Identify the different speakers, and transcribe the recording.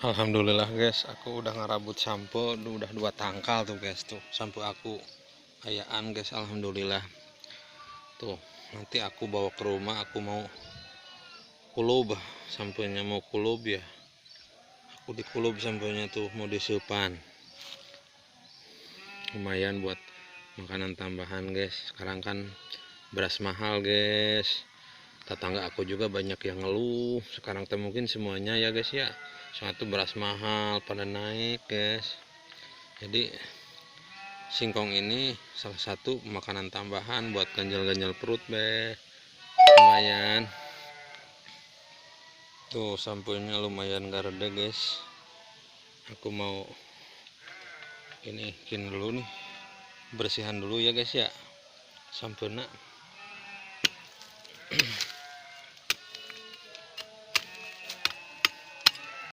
Speaker 1: Alhamdulillah guys, aku udah ngerabut sampo, udah 2 tangkal tuh guys, tuh sampo aku ayaan guys. Alhamdulillah tuh, nanti aku bawa ke rumah, aku mau kulub samponya, mau kulub ya, aku dikulub samponya tuh, mau disepan, lumayan buat makanan tambahan guys. Sekarang kan beras mahal guys, tetangga aku juga banyak yang ngeluh sekarang teh, mungkin semuanya ya guys ya, soalnya tuh beras mahal pada naik guys. Jadi singkong ini salah satu makanan tambahan buat ganjal-ganjal perut lumayan. Tuh samponya lumayan gak reda guys. Aku mau ini dulu nih, bersihan dulu ya guys ya, sampurna.